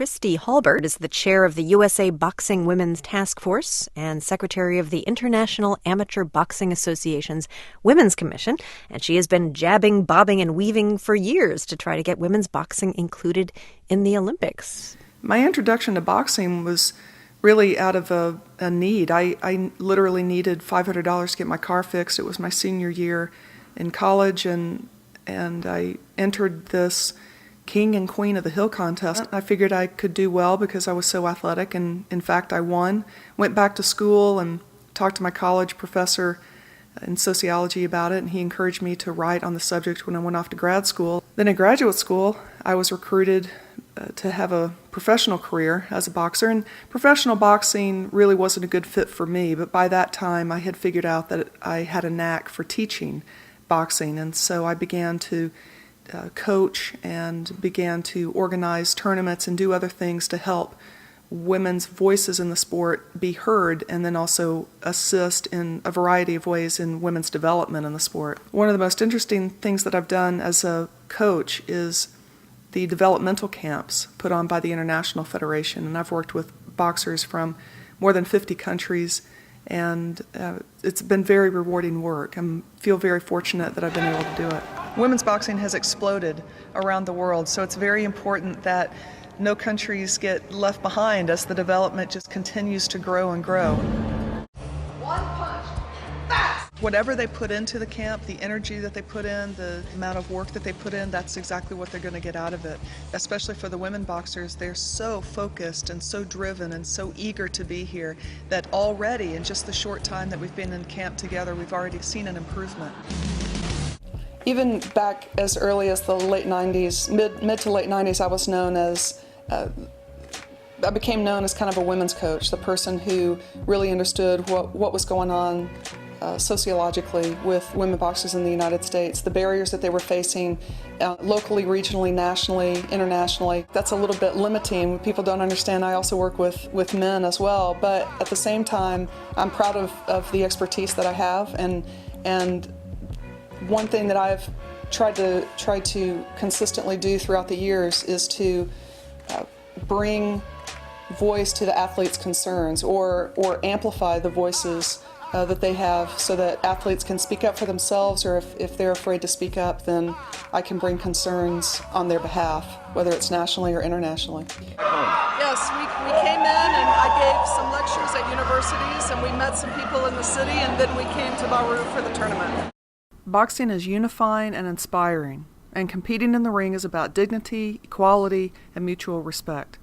Christy Halbert is the chair of the USA Boxing Women's Task Force and secretary of the International Amateur Boxing Association's Women's Commission, and she has been jabbing, bobbing, and weaving for years to try to get women's boxing included in the Olympics. My introduction to boxing was really out of a need. I literally needed $500 to get my car fixed. It was my senior year in college, and I entered this King and Queen of the Hill contest. I figured I could do well because I was so athletic, and in fact I won. Went back to school and talked to my college professor in sociology about it, and he encouraged me to write on the subject when I went off to grad school. Then in graduate school, I was recruited to have a professional career as a boxer, and professional boxing really wasn't a good fit for me, but by that time I had figured out that I had a knack for teaching boxing, and so I began to coach and began to organize tournaments and do other things to help women's voices in the sport be heard, and then also assist in a variety of ways in women's development in the sport. One of the most interesting things that I've done as a coach is the developmental camps put on by the International Federation, and I've worked with boxers from more than 50 countries, and it's been very rewarding work. I feel very fortunate that I've been able to do it. Women's boxing has exploded around the world, so it's very important that no countries get left behind as the development just continues to grow and grow. One punch, fast! Whatever they put into the camp, the energy that they put in, the amount of work that they put in, that's exactly what they're going to get out of it. Especially for the women boxers, they're so focused and so driven and so eager to be here that already in just the short time that we've been in camp together, we've already seen an improvement. Even back as early as the late 90s, mid to late 90s, I became known as kind of a women's coach, the person who really understood what was going on sociologically with women boxers in the United States, the barriers that they were facing locally, regionally, nationally, internationally. That's a little bit limiting. People don't understand I also work with men as well, but at the same time, I'm proud of the expertise that I have, and one thing that I've tried to consistently do throughout the years is to bring voice to the athletes' concerns, or amplify the voices that they have, so that athletes can speak up for themselves, or if they're afraid to speak up, then I can bring concerns on their behalf, whether it's nationally or internationally. Yes, we came in and I gave some lectures at universities, and we met some people in the city, and then we came to Bauru for the tournament. Boxing is unifying and inspiring, and competing in the ring is about dignity, equality, and mutual respect.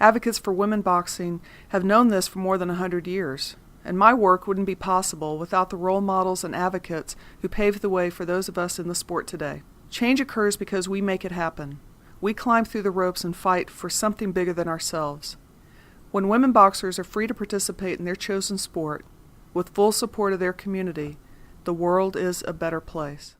Advocates for women boxing have known this for more than 100 years, and my work wouldn't be possible without the role models and advocates who paved the way for those of us in the sport today. Change occurs because we make it happen. We climb through the ropes and fight for something bigger than ourselves. When women boxers are free to participate in their chosen sport, with full support of their community, the world is a better place.